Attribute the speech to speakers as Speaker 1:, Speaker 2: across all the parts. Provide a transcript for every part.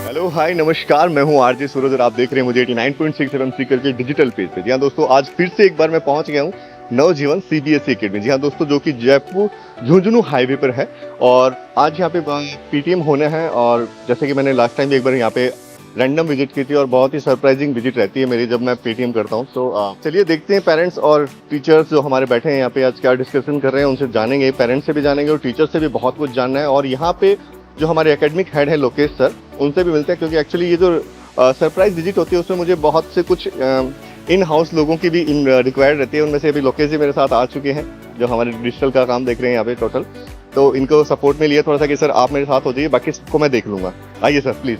Speaker 1: Hello hi नमस्कार, मैं हूं आरजे सूरज और आप देख रहे हैं मुझे 89.6 एफएम सीकर के डिजिटल पेज पे। जी हाँ दोस्तों, आज फिर से एक बार मैं पहुंच गया हूं नवजीवन सीबीएसई अकेडमी। जी हाँ दोस्तों, जो कि जयपुर झुंझुनू हाईवे पर है और आज यहाँ पे पीटीएम होने हैं। और जैसे कि मैंने लास्ट टाइम भी एक बार यहाँ पे रैंडम विजिट की थी और बहुत ही सरप्राइजिंग विजिट रहती है मेरी जब मैं पेटीएम करता हूँ। तो चलिए देखते हैं पेरेंट्स और टीचर्स जो हमारे बैठे हैं यहाँ पे आज क्या डिस्कशन कर रहे हैं, उनसे जानेंगे। पेरेंट्स से भी जानेंगे और टीचर्स से भी बहुत कुछ जानना है। और यहाँ पे जो हमारे एकेडमिक हेड है लोकेश सर, उनसे भी मिलते हैं, क्योंकि एक्चुअली ये जो सरप्राइज विजिट होती है उसमें मुझे बहुत से कुछ इन हाउस लोगों की भी रिक्वायर्ड रहती है। उनमें से अभी लोकेश जी मेरे साथ आ चुके हैं जो हमारे डिजिटल का काम देख रहे हैं यहाँ पे टोटल। तो इनको सपोर्ट में लिया थोड़ा सा कि सर आप मेरे साथ हो जाइए, बाकी सबको मैं देख लूंगा। आइए सर प्लीज।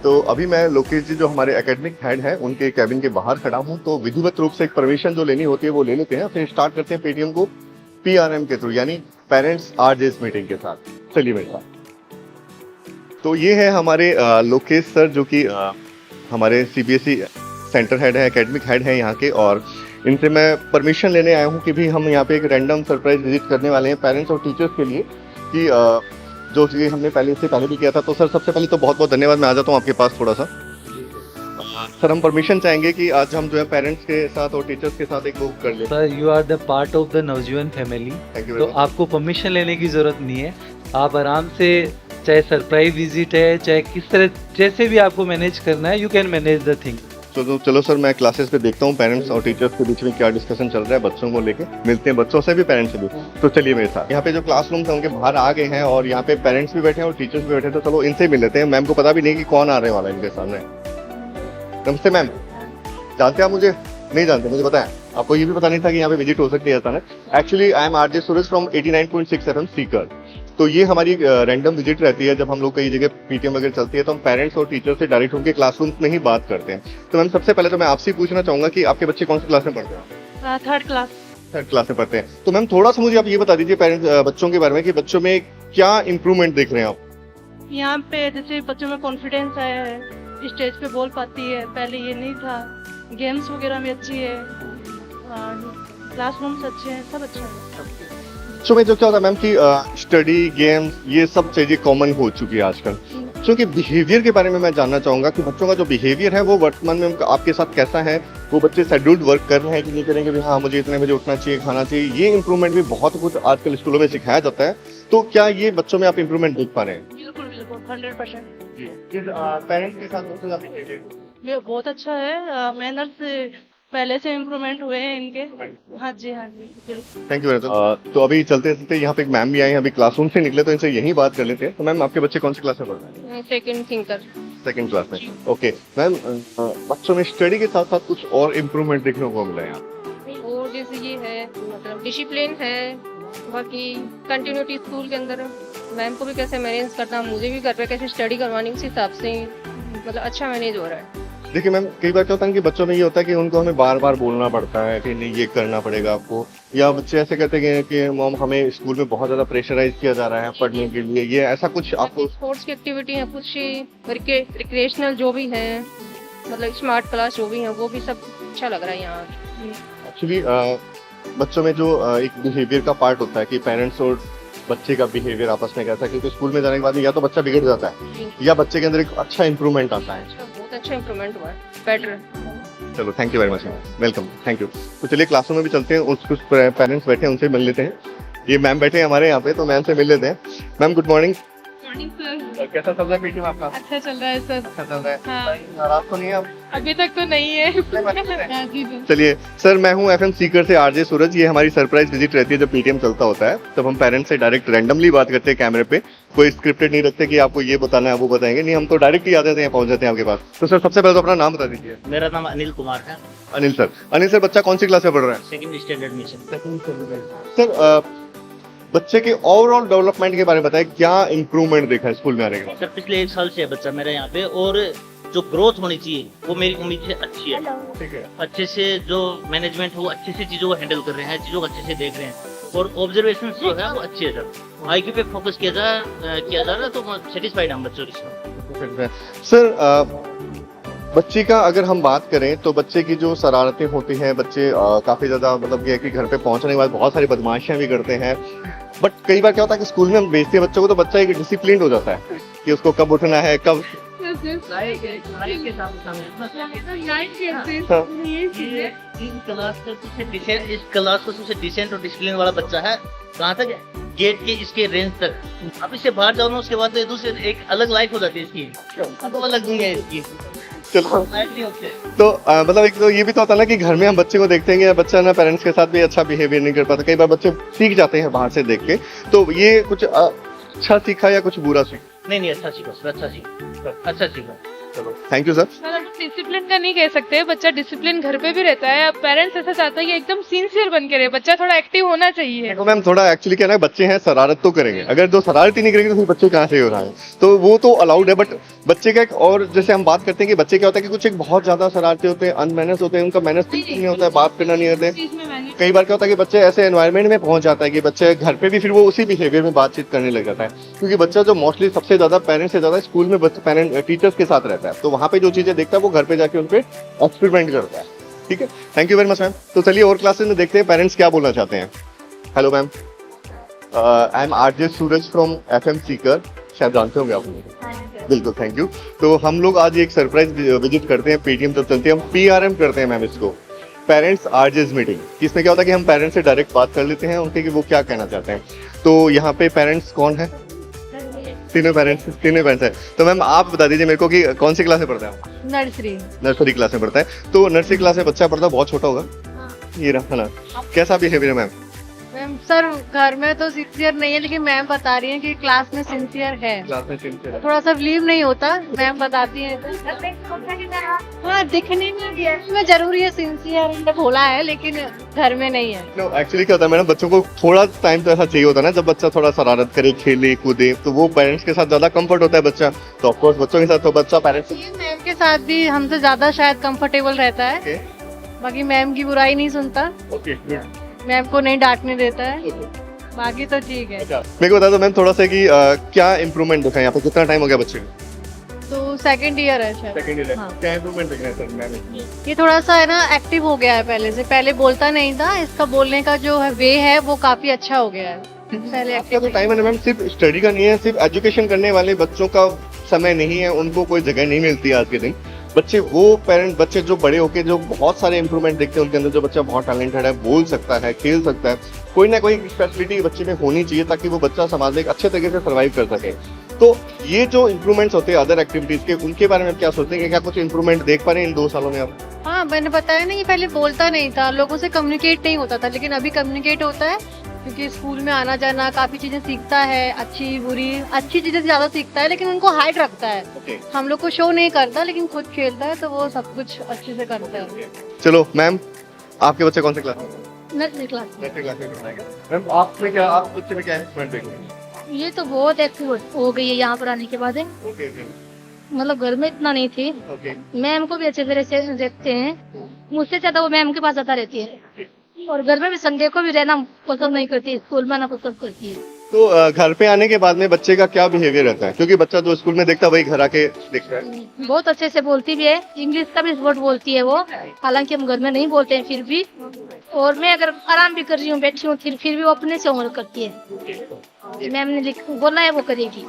Speaker 1: तो अभी मैं लोकेश जी जो हमारे एकेडमिक हेड हैं उनके कैबिन के बाहर खड़ा हूँ। तो विधिवत रूप से एक परमिशन जो लेनी होती है वो ले लेते हैं, फिर स्टार्ट करते हैं पेटीएम को पीआरएम के थ्रू, यानी पेरेंट्स आरजेस मीटिंग के साथ। चलिए मेरे साथ। तो ये है हमारे लोकेश सर जो कि हमारे सीबीएसई सेंटर हेड है, एकेडमिक हेड है यहाँ के। और इनसे मैं परमिशन लेने आया हूँ कि भी हम यहाँ पे एक रैंडम सरप्राइज विजिट करने वाले हैं पेरेंट्स और टीचर्स के लिए, कि जो चीज़ हमने पहले भी किया था। तो सर सबसे पहले तो बहुत बहुत धन्यवाद। मैं आ जाता हूँ आपके पास थोड़ा सा। सर हम परमिशन चाहेंगे कि आज हम जो है पेरेंट्स के साथ और टीचर्स के साथ एक बुक कर लें।
Speaker 2: Sir you are the part of the Navjeevan family, तो आपको परमिशन लेने की जरूरत नहीं है। आप आराम से, चाहे सरप्राइज विजिट है, चाहे किस तरह जैसे भी आपको मैनेज करना है, you can manage the thing.
Speaker 1: तो चलो सर, मैं क्लासेस पे देखता हूँ पेरेंट्स और टीचर्स के बीच में क्या डिस्कशन चल रहा है बच्चों को लेके। मिलते हैं बच्चों से भी, पेरेंट्स से भी। तो चलिए मेरे साथ। यहाँ पे जो क्लासरूम थे उनके बाहर आ गए हैं और यहाँ पे पेरेंट्स भी बैठे हैं और टीचर्स भी बैठे हैं। तो चलो इनसे मिल लेते हैं। मैम को पता भी नहीं कि कौन आ रहे वाला है इनके सामने। नमस्ते मैम, जानते हैं आप मुझे? नहीं जानते? मुझे पता है। आपको ये भी पता नहीं था कि यहाँ पे विजिट हो सकती है अचानक। Actually I am RJ Suraj from 89.6 FM Sikar. तो ये हमारी रैंडम विजिट रहती है। जब हम लोग कई जगह पीटीएम वगैरह चलती है तो हम पेरेंट्स और टीचर से डायरेक्ट उनके क्लासरूम में ही बात करते हैं। तो मैम सबसे पहले तो मैं आपसे पूछना चाहूंगा कि आपके बच्चे कौन सी क्लास में पढ़ते हैं?
Speaker 3: थर्ड क्लास
Speaker 1: में पढ़ते हैं। तो मैम थोड़ा सा मुझे आप ये बता दीजिए पेरेंट्स बच्चों के बारे में कि बच्चों में क्या इंप्रूवमेंट देख रहे हैं आप?
Speaker 3: यहाँ पे जैसे बच्चों में कॉन्फिडेंस आया है, स्टेज पे बोल पाती है, पहले ये नहीं था। गेम्स वगैरह में अच्छी है, क्लासरूम्स अच्छे हैं, सब अच्छा है।
Speaker 1: बच्चों में जो क्या होता है मैम कि स्टडी, गेम्स, ये सब चीजें कॉमन हो चुकी है आजकल। क्योंकि बिहेवियर के बारे में मैं जानना चाहूंगा कि बच्चों का जो बिहेवियर है वो वर्तमान में आपके साथ कैसा है। वो बच्चे शेड्यूल्ड वर्क कर रहे हैं कि नहीं करेंगे भी हाँ मुझे इतने बजे उठना चाहिए, खाना चाहिए। ये इंप्रूवमेंट भी बहुत कुछ आजकल स्कूलों में सिखाया जाता है। तो क्या ये बच्चों में आप इंप्रूवमेंट देख पा रहे हैं?
Speaker 3: बिल्कुल बिल्कुल 100%।
Speaker 1: पेरेंट्स के साथ
Speaker 3: ये बहुत अच्छा है। मैनर्स पहले से इम्प्रूवमेंट हुए हैं इनके। हाँ जी बिल्कुल।
Speaker 1: Thank you very much. तो अभी चलते चलते यहाँ पे एक मैम भी आई हैं, अभी क्लासरूम से निकले तो इनसे यही बात कर लेते हैं। तो मैम आपके बच्चे कौन सी क्लास में पढ़ रहे हैं? सेकंड क्लास में। ओके मैम, बच्चों में स्टडी के साथ साथ कुछ और इम्प्रूवमेंट देखने को मिला है यहाँ?
Speaker 4: और जैसे ये है मतलब डिसिप्लिन है, बाकी कंटिन्यूटी स्कूल के अंदर मैम को भी कैसे मैनेज करना, मुझे भी घर पे कैसे स्टडी करवानी, उस हिसाब से मतलब अच्छा मैनेज हो रहा है।
Speaker 1: देखिए मैम, कई बार क्या होता है कि बच्चों में ये होता है कि उनको हमें बार बार बोलना पड़ता है कि नहीं ये करना पड़ेगा आपको, या बच्चे ऐसे कहते हैं कि मॉम हमें स्कूल में बहुत ज्यादा प्रेशराइज किया जा रहा है पढ़ने के लिए। ये ऐसा कुछ आपको?
Speaker 4: स्पोर्ट्स की एक्टिविटी है, कुछ रिक्रिएशनल जो भी है, मतलब स्मार्ट क्लास जो भी है, वो भी सब अच्छा लग रहा है यहाँ।
Speaker 1: एक्चुअली बच्चों में जो एक बिहेवियर का पार्ट होता है कि पेरेंट्स और बच्चे का बिहेवियर आपस में कैसा है, क्योंकि स्कूल में जाने के बाद या तो बच्चा बिगड़ जाता है या बच्चे के अंदर एक अच्छा इंप्रूवमेंट आता है।
Speaker 4: बहुत अच्छा इंप्रूवमेंट हुआ है, बेटर।
Speaker 1: चलो thank you very much, welcome, thank you. तो चलिए क्लासरूम में भी चलते हैं, कुछ पेरेंट्स बैठे हैं उनसे मिल लेते हैं। ये मैम बैठे हैं हमारे यहाँ पे, तो मैम से मिल लेते हैं। Ma'am good morning.
Speaker 3: Morning sir.
Speaker 1: कैसा चल रहा है पीटीएम आपका?
Speaker 3: अच्छा चल रहा है सर।
Speaker 1: अच्छा चल रहा है।
Speaker 3: हाँ।
Speaker 1: नाराज तो नहीं है आप?
Speaker 3: अभी तक तो नहीं है। हाँ, जी जी।
Speaker 1: चलिए सर, मैं हूँ एफएम सीकर से आरजे सूरज। ये हमारी सरप्राइज विजिट रहती है जब पीटीएम चलता होता है, तब हम पेरेंट्स से डायरेक्ट रैंडमली बात करते हैं कैमरे पे। कोई स्क्रिप्टेड नहीं रखते कि आपको ये बताना है वो बताएंगे, नहीं, हम तो डायरेक्ट ही आ जाते हैं, पहुंच जाते हैं आपके पास। तो सर सबसे पहले तो अपना नाम बता दीजिए।
Speaker 5: मेरा नाम अनिल कुमार है।
Speaker 1: अनिल सर। अनिल सर, बच्चा कौन सी क्लास में पढ़ रहा है?
Speaker 5: Second standard admission.
Speaker 1: सर बच्चे के ओवरऑल डेवलपमेंट के बारे में बताएं, क्या इंप्रूवमेंट देखा है स्कूल में आने के बाद?
Speaker 5: सर पिछले 1 साल से है बच्चा मेरा यहाँ पे, और जो ग्रोथ होनी चाहिए वो मेरी उम्मीद से अच्छी है।
Speaker 1: ठीक है।
Speaker 5: अच्छे से जो मैनेजमेंट है वो अच्छे से चीज़ों को हैंडल कर रहे हैं, चीज़ों को अच्छे से देख रहे हैं, और ऑब्जर्वेशन जो है वो अच्छी है सर। आईक्यू पे फोकस किया जा रहा है, तो सेटिस्फाइड हम बच्चों की।
Speaker 1: सर बच्चे का अगर हम बात करें तो बच्चे की जो शरारतें होती हैं, बच्चे काफी ज्यादा मतलब ये कि घर पे पहुंचने के बाद बहुत सारी बदमाशियां भी करते हैं। बट कई बार क्या होता है कि स्कूल में हम भेजते हैं बच्चों को तो बच्चा एक डिसिप्लिन हो जाता है, कि उसको कब उठना है, कब
Speaker 5: इस क्लास को सबसे डिसेंट और डिसिप्लिन वाला बच्चा है। कहाँ तक? गेट के इसके रेंज तक। अब इससे बाहर जाओ ना, उसके बाद तो दूसरे एक अलग लाइफ हो जाती है इसकी, तो अलग दुनिया है इसकी।
Speaker 1: चलो
Speaker 5: लाइफ नहीं होती।
Speaker 1: तो मतलब एक तो ये भी तो होता है ना कि घर में हम बच्चे को देखते हैं कि बच्चा ना पेरेंट्स के साथ भी अच्छा बिहेवियर नहीं कर पाता, कई बार बच्चे सीख जाते हैं बाहर से देख के। तो ये कुछ अच्छा सीखा या कुछ बुरा सीखा?
Speaker 5: नहीं अच्छा सीखो सर, अच्छा सीखो।
Speaker 1: चलो थैंक यू सर।
Speaker 6: डिसिप्लिन का नहीं कह सकते, बच्चा डिसिप्लिन घर पे भी रहता है। अब पेरेंट्स ऐसा चाहता है कि एकदम सिंसियर बन के रहे, बच्चा थोड़ा एक्टिव होना चाहिए।
Speaker 1: देखो मैम, थोड़ा एक्चुअली क्या है ना, बच्चे हैं शरारत तो करेंगे, अगर जो शरारत ही नहीं करेंगे तो फिर बच्चे कहाँ से हो रहा है, तो वो तो अलाउड है। बट बच्चे का एक और जैसे हम बात करते हैं कि बच्चे क्या होता है कि कुछ एक बहुत ज्यादा शरारती होते हैं, अनमैनर्स होते हैं, उनका मैनर्स नहीं होता है, बात करना नहीं होता है। कई बार क्या होता है कि बच्चे ऐसे एनवायरनमेंट में पहुंच जाता है कि बच्चे घर पे भी फिर वो उसी बिहेवियर में बातचीत करने लग जाता है, क्योंकि बच्चा जो मोस्टली सबसे ज्यादा पेरेंट्स से ज्यादा स्कूल में पेरेंट टीचर्स के साथ रहता है, तो वहाँ पे जो चीजें देखता है वो घर पे जाके उन पे एक्सपेरिमेंट करता है। ठीक है, thank you very much ma'am. तो चलिए और क्लासेस में देखते हैं पेरेंट्स क्या बोलना चाहते हैं। Hello ma'am, I am RJ Suraj from FM Sikar, शायद जानते होंगे आप मुझे। बिल्कुल, थैंक यू। तो हम लोग आज एक सरप्राइज विजिट करते हैं पेटीएम, तब चलते हैं हम PRM करते हैं मैम इसको, पेरेंट्स RJs मीटिंग। इसमें क्या होता है कि हम पेरेंट्स से डायरेक्ट बात कर लेते हैं उनके कि वो क्या कहना चाहते हैं। तो यहाँ पे पेरेंट्स कौन है? तीनों पेरेंट्स है। तो मैम आप बता दीजिए मेरे को कि कौन सी क्लास में पढ़ता है? नर्सरी क्लास में पढ़ता है। तो नर्सरी क्लास में बच्चा पढ़ता है, बहुत छोटा होगा, ये रहा ना, कैसा बिहेवियर है मैम?
Speaker 7: मैम सर घर में तो सिंसियर नहीं है, लेकिन मैम बता रही है कि क्लास में सिंसियर है।
Speaker 1: क्लास में सिंसियर है,
Speaker 7: थोड़ा सा बिलीव नहीं होता, मैम बताती है। हाँ दिखने में जरूरी है सिंसियर, भोला है, लेकिन घर में नहीं है।
Speaker 1: नो एक्चुअली क्या होता है मैडम, बच्चों को थोड़ा टाइम तो ऐसा चाहिए होता है ना, जब बच्चा थोड़ा शरारत करे, खेले कूदे, तो वो पेरेंट्स के साथ ज्यादा कंफर्ट होता है बच्चा। तो ऑफकोर्स बच्चों के साथ तो बच्चा पेरेंट्स
Speaker 7: मैम के साथ भी हमसे ज्यादा शायद कंफर्टेबल रहता है। बाकी मैम की बुराई नहीं सुनता, मैम को नहीं डांटने देता है, बाकी तो ठीक है।
Speaker 1: मेरे को बता दो मैम थोड़ा सा कि क्या इम्प्रूवमेंट दिखा है यहाँ पे, कितना टाइम हो गया बच्चे को?
Speaker 7: तो सेकंड ईयर है शायद।
Speaker 1: सेकंड ईयर है।
Speaker 7: हाँ।
Speaker 1: क्या इम्प्रूवमेंट दिख रहा है सर मैम?
Speaker 7: ये थोड़ा सा है ना एक्टिव हो गया है पहले से, पहले बोलता नहीं था, इसका बोलने का जो है वे है वो काफी अच्छा हो गया है। पहले
Speaker 1: आपका तो टाइम है मैम सिर्फ स्टडी का नहीं है, सिर्फ एजुकेशन करने वाले बच्चों का समय नहीं है, उनको कोई जगह नहीं मिलती आज के दिन। बच्चे वो पेरेंट बच्चे जो बड़े होके जो बहुत सारे इंप्रूवमेंट देखते हैं उनके अंदर, जो बच्चा बहुत टैलेंटेड है, बोल सकता है, खेल सकता है, कोई ना कोई स्पेशलिटी बच्चे में होनी चाहिए ताकि वो बच्चा समाज में एक अच्छे तरीके से सर्वाइव कर सके। तो ये जो इंप्रूवमेंट्स होते हैं अदर एक्टिविटीज के, उनके बारे में आप क्या सोचते हैं कि क्या कुछ इंप्रूवमेंट देख पा रहे हैं इन 2 सालों में आप?
Speaker 7: हाँ मैंने बताया ना, ये पहले बोलता नहीं था, लोगों से कम्युनिकेट नहीं होता था, लेकिन अभी कम्युनिकेट होता है, क्योंकि स्कूल में आना जाना काफी चीजें सीखता है, अच्छी बुरी, अच्छी चीजें ज्यादा सीखता है, लेकिन उनको हाइड रखता है। हम लोग को शो नहीं करता, लेकिन खुद खेलता है, तो वो सब कुछ अच्छे से करता है।
Speaker 1: चलो मैम, आपके बच्चे कौन से क्लास में?
Speaker 7: Nursery class.
Speaker 1: मैम आपने क्या, आप बच्चे में क्या इंप्रूवमेंट देख रहे हैं?
Speaker 8: ये तो बहुत एक्टिव हो गई है यहाँ पर आने के बाद।
Speaker 1: ओके
Speaker 8: मतलब घर में इतना नहीं थी,
Speaker 1: ओके।
Speaker 8: मैम को भी अच्छे तरह से देखते हैं, मुझसे ज्यादा वो मैम के पास आता रहती है, और घर में भी संडे को भी रहना पसंद नहीं करती, स्कूल में आना पसंद करती है।
Speaker 1: तो घर पे आने के बाद में बच्चे का क्या बिहेवियर रहता है, क्योंकि बच्चा जो स्कूल में देखता है वही घर आके देखता है?
Speaker 8: बहुत अच्छे से बोलती भी है, इंग्लिश का भी वर्ड बोलती है वो, हालांकि हम घर में नहीं बोलते हैं फिर भी। और मैं अगर आराम भी कर रही हूँ, बैठी हूँ, फिर भी वो अपने से होमवर्क करती है, मैम ने बोला है वो करेगी।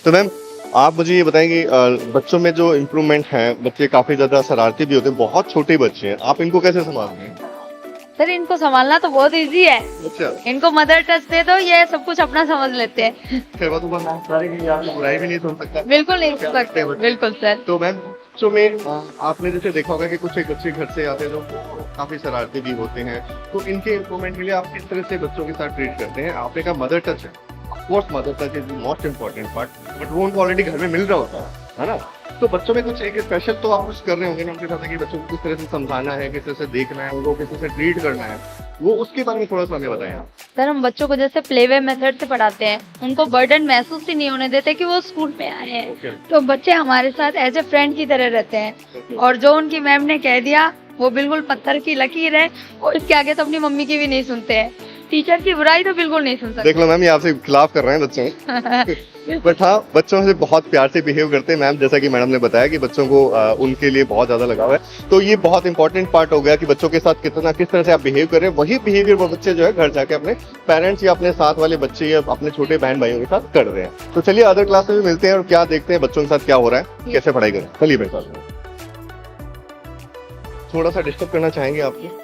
Speaker 1: तो मैम आप मुझे ये बताएंगे बच्चों में जो इम्प्रूवमेंट है, बच्चे काफी ज्यादा शरारती भी होते हैं, बहुत छोटे बच्चे हैं, आप इनको कैसे संभालते हैं?
Speaker 6: सर इनको संभालना तो बहुत इजी है,
Speaker 1: अच्छा,
Speaker 6: इनको मदर टच दे दो, ये सब कुछ अपना समझ लेते हैं।
Speaker 1: बुराई भी नहीं सुन सकता।
Speaker 6: बिल्कुल नहीं कर सकते, बिल्कुल सर।
Speaker 1: तो मैम बच्चों में आपने जैसे देखा होगा कि कुछ एक बच्चे घर से आते हैं जो काफी शरारती भी होते हैं, तो इनके इम्प्रूवमेंट के लिए आप किस तरह से बच्चों के साथ ट्रीट करते हैं? आपने कहा मदर टच है, of course mother touch is most important part, but वो उनको ऑलरेडी घर में मिल रहा होता है ना? तो बच्चों में कुछ एक स्पेशल तो आप कुछ कर रहे होंगे ना उनके साथ, कि बच्चों को किस तरह से समझाना है, किस तरह से देखना है, उनको किस तरह से ट्रीट करना है, वो उसके बारे में थोड़ा सा हमें बताएं आप।
Speaker 6: सर हम बच्चों को जैसे प्लेवे मेथड से पढ़ाते हैं, उनको बर्डन महसूस ही नहीं होने देते कि वो स्कूल में आए हैं, तो बच्चे हमारे साथ एज ए फ्रेंड की तरह रहते हैं, और जो उनकी मैम ने कह दिया वो बिल्कुल पत्थर की लकीर है, और इसके आगे तो अपनी मम्मी की भी नहीं सुनते हैं। टीचर की बुराई तो बिल्कुल नहीं सुन सकते।
Speaker 1: देख लो मैम, ये आपसे खिलाफ कर रहे हैं बच्चे। बट हाँ, बच्चों से बहुत प्यार से बिहेव करते हैं मैम, जैसा कि मैडम ने बताया कि बच्चों को उनके लिए बहुत ज्यादा लगाव है। तो ये बहुत इंपॉर्टेंट पार्ट हो गया कि बच्चों के साथ किस तरह से आप बिहेव कर रहे हैं, वही बिहेवियर वो बच्चे जो है घर जाके अपने पेरेंट्स या अपने साथ वाले बच्चे या अपने छोटे बहन भाइयों के साथ कर रहे हैं। तो चलिए अदर क्लास में भी मिलते हैं और क्या देखते हैं बच्चों के साथ क्या हो रहा है, कैसे पढ़ाई करें। चलिए मेरे साथ। थोड़ा सा डिस्टर्ब करना चाहेंगे आपको।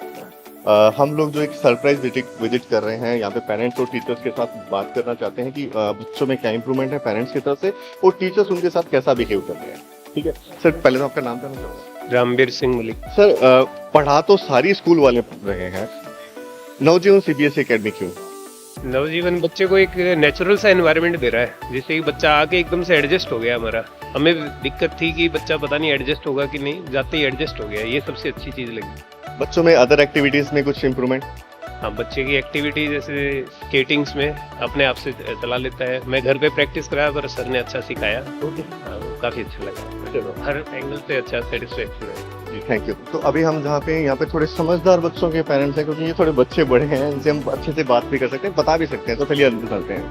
Speaker 1: हम लोग जो एक सरप्राइज विजिट कर रहे हैं, यहाँ पे पेरेंट्स और टीचर्स के साथ बात करना चाहते हैं कि बच्चों में क्या इंप्रूवमेंट है पेरेंट्स की तरफ से और टीचर्स उनके साथ कैसा बिहेव कर रहे हैं। ठीक है सर, पहले तो आपका नाम जानना चाहूँगा।
Speaker 9: रामबीर सिंह मलिक।
Speaker 1: सर, पढ़ा तो सारी स्कूल वाले रहे हैं, नवजीवन सीबीएसई एकेडमी क्यों?
Speaker 9: नवजीवन बच्चे को एक नेचुरल सा एनवायरनमेंट दे रहा है, जिससे कि बच्चा आके एकदम से एडजस्ट हो गया। हमारा हमें दिक्कत थी कि बच्चा पता नहीं एडजस्ट होगा कि नहीं, जाते ही एडजस्ट हो गया। ये सबसे अच्छी चीज़ लगी।
Speaker 1: बच्चों में अदर एक्टिविटीज में कुछ इंप्रूवमेंट?
Speaker 9: हाँ, बच्चे की एक्टिविटी जैसे स्केटिंग्स में अपने आप से चला लेता है। मैं घर पे प्रैक्टिस कराया पर सर ने अच्छा सिखाया, काफ़ी अच्छा लगा। हर एंगल से अच्छा सेटिस्फेक्शन है।
Speaker 1: जी थैंक यू। तो अभी हम जहाँ पे यहाँ पे थोड़े समझदार बच्चों के पेरेंट्स हैं, क्योंकि ये थोड़े बच्चे बड़े हैं, इनसे हम अच्छे से बात भी कर सकते हैं, बता भी सकते हैं। तो चलिए अंदर चलते हैं।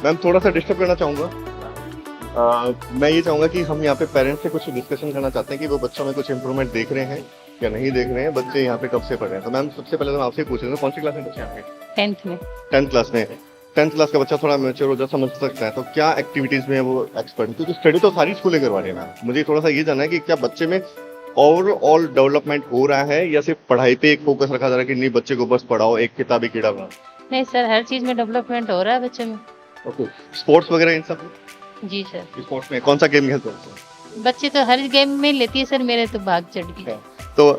Speaker 1: मैम थोड़ा सा डिस्टर्ब करना चाहूँगा। मैं ये चाहूँगा कि हम यहाँ पे पेरेंट्स से कुछ डिस्कशन करना चाहते हैं कि वो बच्चों में कुछ इंप्रूवमेंट देख रहे हैं या नहीं देख रहे हैं, बच्चे यहाँ पे कब से पढ़ रहे हैं। तो मैम सबसे पहले तो मैं आपसे पूछ रहा हूँ, कौन सी क्लास में बच्चे आपके?
Speaker 8: 10th में।
Speaker 1: 10th क्लास में। 10th क्लास का बच्चा थोड़ा मैच्योर हो जाता, समझ सकता है, तो क्या एक्टिविटीज में वो एक्सपर्ट है? क्योंकि स्टडी तो सारी स्कूलें करवा रही है मैम। मुझे थोड़ा सा ये जानना है कि क्या बच्चे में ओवरऑल डेवलपमेंट हो रहा है या सिर्फ पढ़ाई पे एक फोकस रखा जा रहा है कि नहीं बच्चे को बस पढ़ाओ, एक किताबी कीड़ा बनाओ?
Speaker 8: नहीं सर, हर चीज में डेवलपमेंट हो रहा है बच्चे में।
Speaker 1: ओके, स्पोर्ट्स वगैरह इन सब?
Speaker 8: जी सर।
Speaker 1: स्पोर्ट्स में कौन सा गेम खेलते हो?
Speaker 8: बच्चे तो हर गेम में लेती है सर, मेरे तो भाग चढ़ गई।
Speaker 1: तो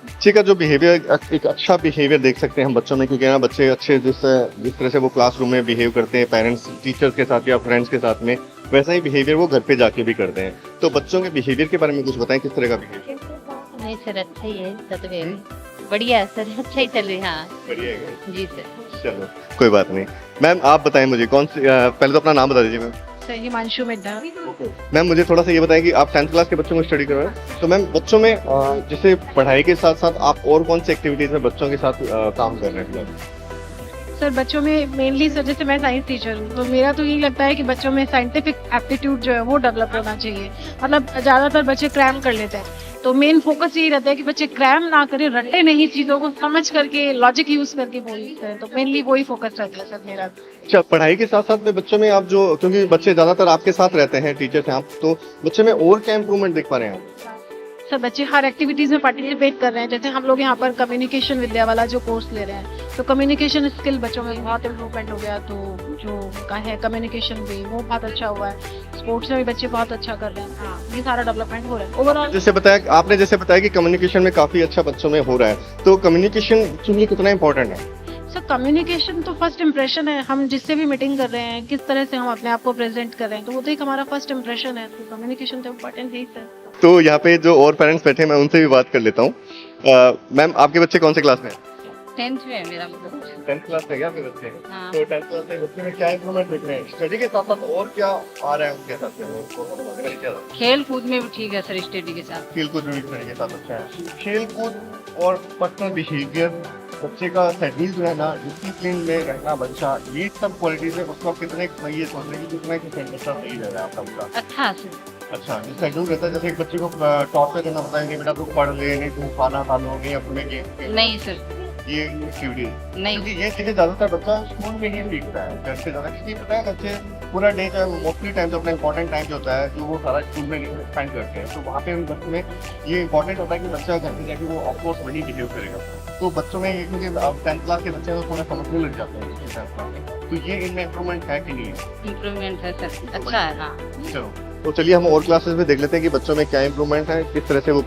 Speaker 1: बच्चे का जो बिहेवियर, एक अच्छा बिहेवियर देख सकते हैं हम बच्चों में, क्योंकि ना बच्चे अच्छे जिस तरह से वो क्लासरूम में बिहेव करते हैं पेरेंट्स टीचर्स के साथ या फ्रेंड्स के साथ में, वैसा ही बिहेवियर वो घर पे जाके भी करते हैं। तो बच्चों के बिहेवियर के बारे में कुछ बताएं, किस तरह का बिहेवियर?
Speaker 8: नहीं सर, अच्छा ही है सर, बढ़िया है सर, अच्छा ही चल रही है। हाँ
Speaker 1: बढ़िया है।
Speaker 8: जी सर।
Speaker 1: चलो कोई बात नहीं। मैम आप बताएं मुझे कौन सी, पहले तो अपना नाम बता दीजिए ma'am.
Speaker 3: Sir Himanshu Midda.
Speaker 1: Ma'am मुझे थोड़ा सा ये बताएं कि आप 10th क्लास के बच्चों को स्टडी कर रहे हैं, तो मैम बच्चों में जैसे पढ़ाई के साथ साथ आप और कौन सी एक्टिविटीज में बच्चों के साथ काम कर रहे हैं?
Speaker 3: सर बच्चों में मेनली सर, जैसे मैं साइंस टीचर हूँ तो मेरा तो यही लगता है कि बच्चों में साइंटिफिक एप्टीट्यूड जो है वो डेवलप होना चाहिए। मतलब ज़्यादातर बच्चे क्रैम कर लेते हैं, तो मेन फोकस यही रहता है कि बच्चे क्रैम ना करें, रटे नहीं, चीज़ों को समझ करके लॉजिक यूज करके बोलते हैं। तो मेनली वही फोकस रहता है सर मेरा।
Speaker 1: अच्छा, पढ़ाई के साथ साथ में बच्चों में आप जो, क्योंकि बच्चे ज्यादातर आपके साथ रहते हैं टीचर्स हैं आप, तो बच्चे में और क्या इंप्रूवमेंट देख पा रहे हैं?
Speaker 3: सर बच्चे हर एक्टिविटीज में पार्टिसिपेट कर रहे हैं। जैसे हम लोग यहाँ पर कम्युनिकेशन विद्या वाला जो कोर्स ले रहे हैं, तो कम्युनिकेशन स्किल बच्चों में बहुत इम्प्रूवमेंट हो गया। तो जो उनका है कम्युनिकेशन भी वो बहुत अच्छा हुआ है। स्पोर्ट्स में भी बच्चे बहुत अच्छा कर रहे हैं। हाँ, ये सारा डेवलपमेंट हो रहा है ओवरऑल।
Speaker 1: जैसे बताया आपने, जैसे बताया कि कम्युनिकेशन में काफी अच्छा बच्चों में हो रहा है, तो कम्युनिकेशन के लिए कितना इंपॉर्टेंट है?
Speaker 3: सर कम्युनिकेशन तो फर्स्ट इंप्रेशन है। हम जिससे भी मीटिंग कर रहे हैं, किस तरह से हम अपने आप को प्रेजेंट कर रहे हैं, तो वो तो एक हमारा फर्स्ट इंप्रेशन है। तो कम्युनिकेशन तो इम्पोर्टेंट है सर।
Speaker 1: तो यहाँ पे जो और पेरेंट्स बैठे हैं मैं उनसे भी बात कर लेता हूँ। मैम आपके बच्चे कौन से क्लास में हैं?
Speaker 8: 10th में है मेरा मतलब।
Speaker 1: 10th क्लास में क्या आपके बच्चे?
Speaker 8: हाँ।
Speaker 1: तो 10th क्लास में बच्चे में क्या इंप्रूवमेंट देख रहे हैं? स्टडी के साथ साथ और क्या आ रहा है उनके साथ में?
Speaker 8: खेल कूद में भी ठीक है सर, स्टडी के साथ।
Speaker 1: खेल कूद भी के साथ अच्छा है। खेल कूद और पर्सनल बिहेवियर, बच्चे का शेड्यूल जो है ना, डिसिप्लिन में रहना बच्चा, ये सब क्वालिटीज है। उसको आप कितने, ये सोच रहे हैं कि कितना बच्चा सही रह रहा है आपका बच्चा?
Speaker 8: अच्छा सर।
Speaker 1: अच्छा, जो शेड्यूल रहता है, जैसे एक बच्चे को टॉर्चर करना पड़ता है कि बेटा तू पढ़ ले, नहीं तू खाना खा लो, नहीं अपने गेम,
Speaker 8: नहीं सर,
Speaker 1: ये एक्टिविटी
Speaker 8: नहीं।
Speaker 1: क्योंकि ये चीजें ज्यादातर बच्चा स्कूल में ही सीखता है घर से ज्यादा, क्योंकि पता है बच्चे पूरा डे का मोस्टली टाइम जो अपना इंपॉर्टेंट टाइम जो होता है जो वो सारा स्कूल में स्पेंड करते हैं, तो वहाँ पे उन बच्चों में ये इंपॉर्टेंट होता है कि बच्चा घर में जाके वो ऑफकोर्स वही बिहेव करेगा। तो बच्चों में ये, क्योंकि अब 10th क्लास के बच्चे तो थोड़ा समझने लग जाते हैं 10th क्लास में, तो ये इनमें इंप्रूवमेंट है कि नहीं है?
Speaker 8: इम्प्रूवमेंट है सर, अच्छा है। हाँ
Speaker 1: चलो तो चलिए हम और क्लासेस में देख लेते हैं कि बच्चों में क्या इंप्रूवमेंट है, किस तरह से वो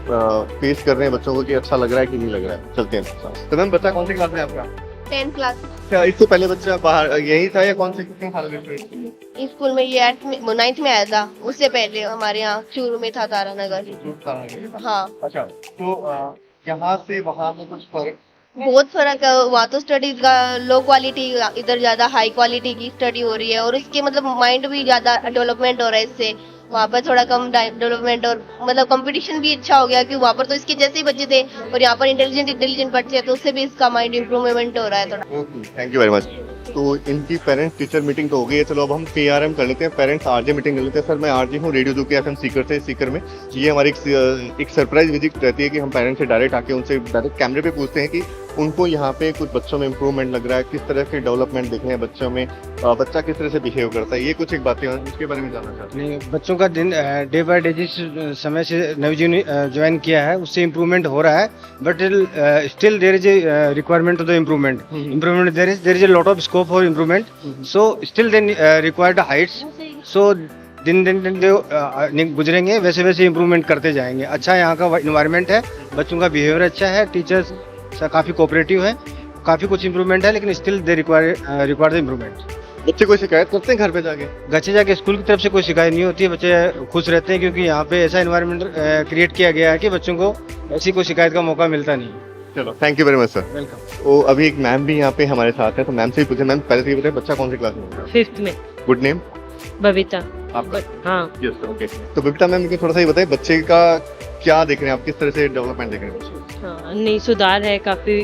Speaker 1: फेस कर रहे हैं बच्चों को, कि अच्छा लग रहा है कि नहीं लग रहा है। चलते हैं। तो मैम बच्चा कौन सी क्लास में आपका?
Speaker 7: 10th class.
Speaker 1: क्या इससे पहले बच्चा बाहर यही था या कौन से कितने साल में?
Speaker 7: स्कूल में ये 9th में आया था, उससे पहले हमारे यहाँ चूरू में था, तारानगर। हाँ।
Speaker 1: अच्छा, तो यहाँ से वहाँ में कुछ फर्क?
Speaker 7: बहुत फर्क है। वहाँ तो स्टडीज का लो क्वालिटी, इधर ज्यादा हाई क्वालिटी की स्टडी हो रही है, और इसके मतलब माइंड भी ज्यादा डेवलपमेंट हो रहा है इससे।
Speaker 4: वहाँ पर थोड़ा कम डेवलपमेंट और मतलब कंपटीशन भी अच्छा हो गया कि वहाँ पर तो इसके जैसे ही बच्चे थे और यहाँ पर इंटेलिजेंट बच्चे हैं तो उससे भी इसका माइंड इम्प्रूवमेंट हो रहा है थोड़ा।
Speaker 1: Thank you very much. तो इनकी पेरेंट्स टीचर मीटिंग तो हो गई है, चलो अब हम PRM कर लेते हैं, पेरेंट्स आरजे मीटिंग कर लेते हैं। सर मैं आरजे हूँ रेडियो जो कि FM सीकर से, सीकर में ये हमारी एक सरप्राइज विजिट रहती है कि हम पेरेंट्स से डायरेक्ट आके उनसे डायरेक्ट कैमरे पे पूछते हैं कि उनको यहाँ पे कुछ बच्चों में इंप्रूवमेंट लग रहा है, किस तरह के डेवलपमेंट दिख रहे हैं बच्चों में, बच्चा किस तरह से बिहेव करता है, ये कुछ एक बातें हैं उसके बारे में जानना चाहते हैं।
Speaker 10: नहीं, बच्चों का दिन डे बाय डे जिस समय से नवजीवन ज्वाइन किया है उससे इम्प्रूवमेंट हो रहा है, but still there is a requirement to the improvement there is a lot of scope for improvement, so still then required heights, so दिन जो गुजरेंगे वैसे वैसे इम्प्रूवमेंट करते जाएंगे। अच्छा यहाँ का इन्वायरमेंट है, बच्चों का बिहेवियर अच्छा है, टीचर्स काफ़ी कोऑपरेटिव है, काफ़ी कुछ इम्प्रूवमेंट है, लेकिन still they require the improvement.
Speaker 1: बच्चे कोई शिकायत करते हैं घर पे जाके
Speaker 10: स्कूल की तरफ से कोई शिकायत नहीं होती है, बच्चे खुश रहते हैं क्योंकि यहाँ पे ऐसा इन्वायरमेंट क्रिएट किया गया है कि बच्चों को ऐसी कोई शिकायत का मौका मिलता नहीं।
Speaker 1: चलो thank you very much sir.
Speaker 10: Welcome.
Speaker 1: तो अभी एक मैम भी यहाँ पे हमारे साथ है, तो मैम से ही पूछे, मैम पहले तो ये बताए बच्चा कौन सी क्लास में है?
Speaker 11: 5th में।
Speaker 1: Good name
Speaker 11: Babita.
Speaker 1: आपका?
Speaker 11: हाँ।
Speaker 1: Yes okay. तो बबीता मैम मुझे थोड़ा सा ये बताइए बच्चे का क्या देख रहे हैं आप, किस तरह से डेवलपमेंट देख रहे हैं?
Speaker 11: हाँ, नहीं सुधार है काफ़ी,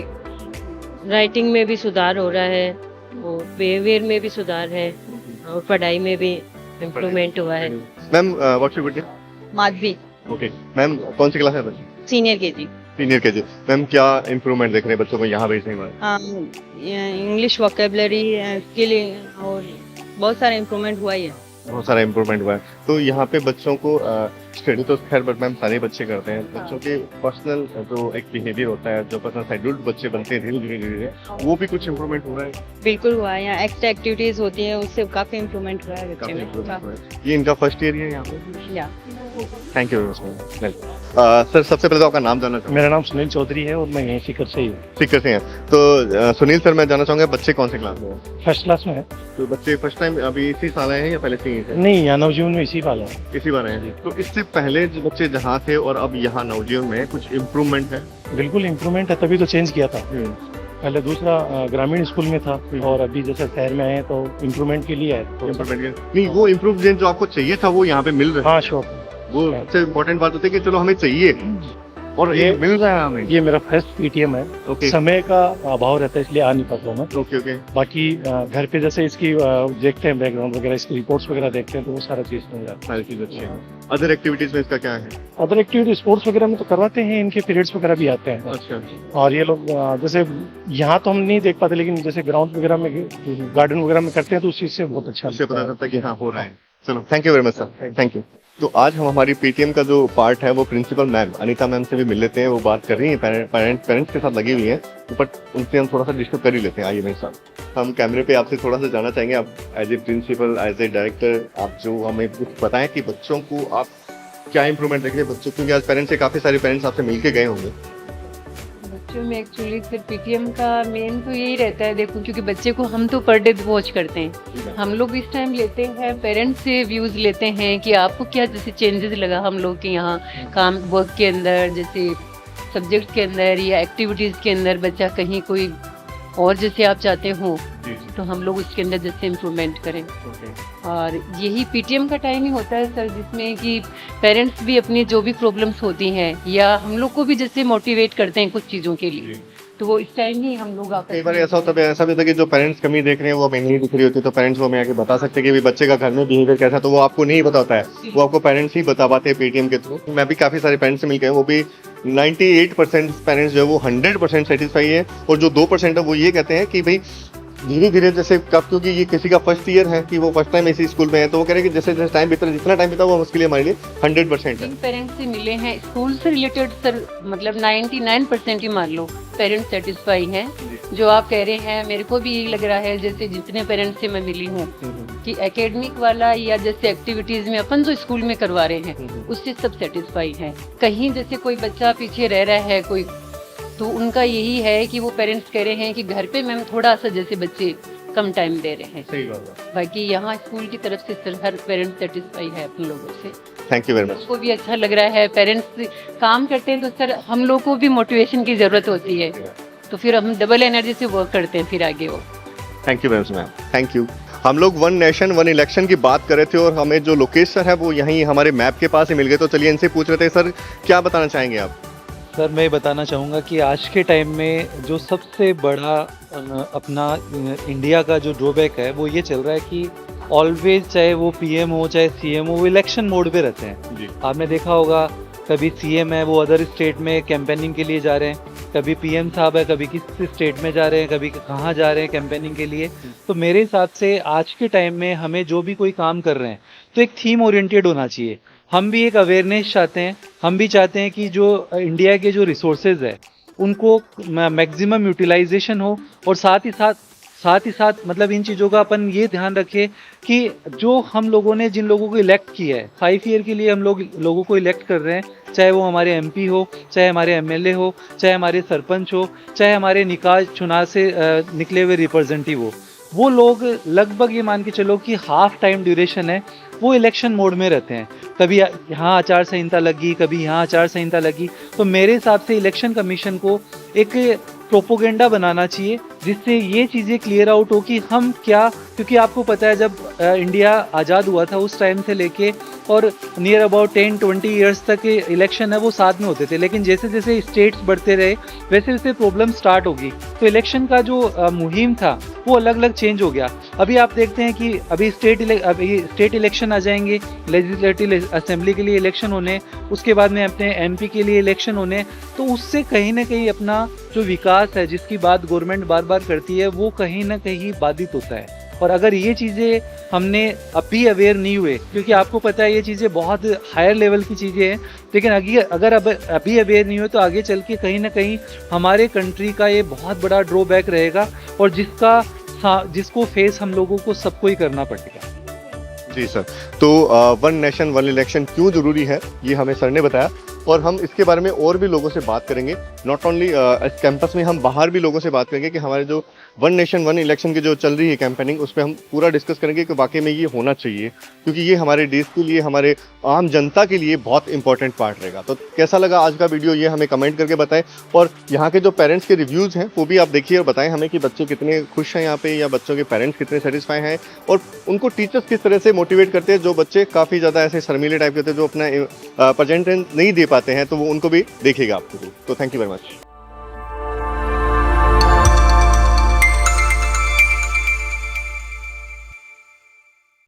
Speaker 11: राइटिंग में भी सुधार हो रहा है और बिहेवियर में भी सुधार है और पढ़ाई में भी इम्प्रूवमेंट हुआ है।
Speaker 1: Ma'am what's your good name?
Speaker 11: Madhavi.
Speaker 1: Okay ma'am कौन सी क्लास है बच्चे?
Speaker 11: Senior KG.
Speaker 1: Senior KG. Ma'am क्या इम्प्रूवमेंट देख रहे हैं बच्चों को यहाँ भेजने के बाद?
Speaker 11: इंग्लिश वोकेबलरी स्किल और बहुत सारा इम्प्रूवमेंट हुआ ही है।
Speaker 1: बहुत सारा इम्प्रूवमेंट हुआ है। तो यहाँ पे बच्चों को स्टडी तो खैर बट मैम सारे बच्चे करते हैं, बच्चों के पर्सनल जो एक बिहेवियर होता है, जो पर्सनल शेड्यूल्ड बच्चे बनते हैं धीरे धीरे वो भी कुछ इम्प्रूवमेंट हो रहा है?
Speaker 11: बिल्कुल हुआ है, यहाँ एक्स्ट्रा एक्टिविटीज होती है उससे काफ़ी इम्प्रूवमेंट हुआ है बच्चे में।
Speaker 1: ये इनका फर्स्ट ईयर है यहाँ पे?
Speaker 11: या
Speaker 1: thank you very much. Sir सबसे पहले तो आपका नाम जानना चाहूँगा।
Speaker 12: मेरा नाम सुनील चौधरी है और मैं यहीं सीकर से ही हूँ।
Speaker 1: सीकर से हैं। तो सुनील सर मैं जानना चाहूँगा बच्चे कौन से क्लास में हैं?
Speaker 12: फर्स्ट क्लास में है।
Speaker 1: तो बच्चे फर्स्ट टाइम अभी इसी साल आए हैं या पहले से ही हैं?
Speaker 12: नहीं, यहाँ नवजीवन में इसी वाला है।
Speaker 1: इसी बार आए हैं। तो इससे पहले जो बच्चे जहाँ थे और अब यहाँ नवजीवन में कुछ इम्प्रूवमेंट है?
Speaker 12: बिल्कुल इम्प्रूवमेंट है, तभी तो चेंज किया था। पहले दूसरा ग्रामीण स्कूल में था और अभी जैसे शहर में आए तो इम्प्रूवमेंट के लिए है।
Speaker 1: नहीं वो इम्प्रूवमेंट जो आपको चाहिए था वो यहाँ पे मिल रहा है?
Speaker 12: हाँ श्योर।
Speaker 1: वो सबसे इम्पोर्टेंट बात होती है कि चलो हमें चाहिए और ये मिल रहा है हमें।
Speaker 12: ये मेरा फर्स्ट PTM है।
Speaker 1: ओके।
Speaker 12: समय का अभाव रहता है इसलिए आ नहीं पाता मैं।
Speaker 1: Okay okay.
Speaker 12: बाकी घर पे जैसे इसकी देखते हैं बैकग्राउंड वगैरह, इसकी रिपोर्ट्स वगैरह देखते हैं तो वो सारा चीज मिल जाता है।
Speaker 1: सारी चीज अच्छी है। अदर एक्टिविटीज में इसका क्या है?
Speaker 12: अदर एक्टिविटी स्पोर्ट्स वगैरह में तो करवाते हैं, इनके पीरियड्स वगैरह भी आते हैं।
Speaker 1: अच्छा।
Speaker 12: और ये लोग जैसे यहाँ तो हम नहीं देख पाते, लेकिन जैसे ग्राउंड वगैरह में गार्डन वगैरह में करते हैं तो उस चीज से बहुत अच्छा
Speaker 1: उससे पता चलता है कि हाँ हो रहा है। चलो thank you very much sir. Thank you. तो आज हम हमारी PTM का जो पार्ट है वो प्रिंसिपल मैम अनीता मैम से भी मिल लेते हैं, वो बात कर रही हैं, पेरेंट्स के साथ लगी हुई हैं, बट उनसे हम थोड़ा सा डिस्कस कर ही लेते हैं। आइए मेरे साथ। हम कैमरे पे आपसे थोड़ा सा जानना चाहेंगे, आप as a principal as a director आप जो हमें कुछ बताएं कि बच्चों को आप क्या इंप्रूवमेंट देख रहे हैं बच्चों, क्योंकि आज पेरेंट्स से काफी सारे पेरेंट्स आपसे मिल के गए होंगे।
Speaker 13: बच्चों में एक्चुअली फिर PTM का मेन तो यही रहता है, देखो क्योंकि बच्चे को हम तो पर डे वॉच करते हैं, हम लोग इस टाइम लेते हैं पेरेंट्स से व्यूज़ लेते हैं कि आपको क्या जैसे चेंजेस लगा हम लोग के यहाँ काम वर्क के अंदर, जैसे सब्जेक्ट के अंदर या एक्टिविटीज़ के अंदर बच्चा कहीं कोई और जैसे आप चाहते हो तो हम लोग उसके अंदर जैसे इम्प्रूवमेंट करें। और यही PTM का टाइम ही होता है सर जिसमें कि पेरेंट्स भी अपनी जो भी प्रॉब्लम्स होती हैं या हम लोग को भी जैसे मोटिवेट करते हैं कुछ चीज़ों के लिए, तो वो इस टाइम ही हम लोग
Speaker 1: कई बार ऐसा होता है ऐसा भी होता है कि जो पेरेंट्स कमी देख रहे हैं वो हमें नहीं दिख रही होती, तो पेरेंट्स वो हमें आके बता सकते हैं कि बच्चे का घर में बिहेवियर कैसा, तो वो आपको नहीं पता होता है, वो आपको पेरेंट्स ही बता पाते हैं PTM के थ्रू। मैं भी काफ़ी सारे पेरेंट्स से मिल गए, वो भी 98% पेरेंट्स जो है वो 100% सेटिस्फाई है, और जो 2% है वो ये कहते हैं कि भाई धीरे धीरे जैसे कब, क्योंकि ये किसी का फर्स्ट ईयर है कि वो फर्स्ट टाइम इसी स्कूल में है, तो वो कह रहे हैं कि जैसे जैसे टाइम बीता जितना टाइम बीता वो उसके लिए हमारे लिए 100% है।
Speaker 13: पेरेंट्स से मिले हैं स्कूल से रिलेटेड सर, मतलब 99% ही मान लो पेरेंट्स सेटिस्फाई हैं। जो आप कह रहे हैं मेरे को भी यही लग रहा है, जैसे जितने पेरेंट्स से मैं मिली हूँ कि एकेडमिक वाला या जैसे एक्टिविटीज में अपन जो स्कूल में करवा रहे हैं उससे सब सेटिस्फाई हैं। कहीं जैसे कोई बच्चा पीछे रह रहा है कोई, तो उनका यही है कि वो पेरेंट्स कह रहे हैं कि घर पे मैम थोड़ा सा जैसे बच्चे कम टाइम दे रहे हैं।
Speaker 1: सही बात है।
Speaker 13: बाकी यहाँ स्कूल की तरफ से सर हर पेरेंट्स सेटिस्फाई है अपने लोगों से।
Speaker 1: Thank you very much.
Speaker 13: को भी अच्छा लग रहा है, पेरेंट्स काम करते हैं तो सर हम लोग को भी मोटिवेशन की जरूरत होती है, तो फिर हम डबल एनर्जी से वर्क करते हैं फिर आगे वो।
Speaker 1: Thank you very much ma'am. Thank you. हम लोग वन नेशन वन इलेक्शन की बात कर रहे थे और हमें जो लोकेशन है वो यहीं हमारे मैप के पास ही मिल गए। तो चलिए इनसे पूछ रहे थे, सर क्या बताना चाहेंगे आप?
Speaker 2: सर मैं बताना चाहूँगा कि आज के टाइम में जो सबसे बड़ा अपना इंडिया का जो ड्रॉबैक है वो ये चल रहा है कि ऑलवेज चाहे वो पीएम हो चाहे सीएम हो, वो इलेक्शन मोड पे रहते हैं।
Speaker 1: जी।
Speaker 2: आपने देखा होगा कभी सीएम है वो अदर स्टेट में कैंपेनिंग के लिए जा रहे हैं, कभी पीएम साहब है कभी किस स्टेट में जा रहे हैं, कभी कहाँ जा रहे हैं कैंपेनिंग के लिए। तो मेरे हिसाब से आज के टाइम में हमें जो भी कोई काम कर रहे हैं तो एक थीम ओरिएंटेड होना चाहिए। हम भी एक अवेयरनेस चाहते हैं, हम भी चाहते हैं कि जो इंडिया के जो रिसोर्सेज है उनको मैक्सिमम यूटिलाइजेशन हो, और साथ ही साथ मतलब इन चीज़ों का अपन ये ध्यान रखें कि जो हम लोगों ने जिन लोगों को इलेक्ट किया है 5 ईयर के लिए हम लोगों को इलेक्ट कर रहे हैं, चाहे वो हमारे एमपी हो, चाहे हमारे एमएलए हो, चाहे हमारे सरपंच हो, चाहे हमारे निकाय चुनाव से निकले हुए रिप्रेजेंटेटिव हो, वो लोग लगभग ये मान के चलो कि हाफ टाइम ड्यूरेशन है वो इलेक्शन मोड में रहते हैं। कभी यहाँ आचार संहिता लगी, कभी यहाँ आचार संहिता लगी। तो मेरे हिसाब से इलेक्शन कमीशन को एक प्रोपोगेंडा बनाना चाहिए जिससे ये चीज़ें क्लियर आउट हो कि हम क्या, क्योंकि आपको पता है जब इंडिया आज़ाद हुआ था उस टाइम से लेके और नियर अबाउट 10-20 ईयर्स तक इलेक्शन है वो साथ में होते थे, लेकिन जैसे जैसे स्टेट्स बढ़ते रहे वैसे वैसे प्रॉब्लम स्टार्ट होगी। तो इलेक्शन का जो मुहिम था वो अलग अलग चेंज हो गया। अभी आप देखते हैं कि अभी स्टेट इलेक्शन आ जाएंगे, लेजिस्लेटिव असेंबली के लिए इलेक्शन होने, उसके बाद में अपने एमपी के लिए इलेक्शन होने। तो उससे कहीं ना कहीं अपना जो विकास है जिसकी बात गवर्नमेंट बार बार करती है वो कहीं ना कहीं बाधित होता है। और अगर ये चीज़ें हमने अभी अवेयर नहीं हुए, क्योंकि आपको पता है ये चीज़ें बहुत हायर लेवल की चीज़ें हैं, लेकिन अगर अभी अवेयर नहीं हुए तो आगे चल के कहीं ना कहीं हमारे कंट्री का ये बहुत बड़ा ड्रॉबैक रहेगा और जिसको फेस हम लोगों को सबको ही करना पड़ेगा।
Speaker 1: जी सर, तो वन नेशन वन इलेक्शन क्यों जरूरी है ये हमें सर ने बताया, और हम इसके बारे में और भी लोगों से बात करेंगे। नॉट ओनली इस कैंपस में, हम बाहर भी लोगों से बात करेंगे कि हमारे जो वन नेशन वन इलेक्शन की जो चल रही है कैंपेनिंग, उस पर हम पूरा डिस्कस करेंगे कि वाकई में ये होना चाहिए, क्योंकि ये हमारे देश के लिए, हमारे आम जनता के लिए बहुत इंपॉर्टेंट पार्ट रहेगा। तो कैसा लगा आज का वीडियो ये हमें कमेंट करके बताएं, और यहाँ के जो पेरेंट्स के रिव्यूज़ हैं वो भी आप देखिए और बताएं हमें कि बच्चे कितने खुश हैं यहाँ पे, या बच्चों के पेरेंट्स कितने सेटिस्फाई हैं, और उनको टीचर्स किस तरह से मोटिवेट करते हैं। जो बच्चे काफ़ी ज़्यादा ऐसे शर्मीले टाइप के होते हैं जो अपना प्रेजेंटेशन नहीं दे पाते हैं, तो वो उनको भी देखिएगा आपको। तो थैंक यू वेरी मच।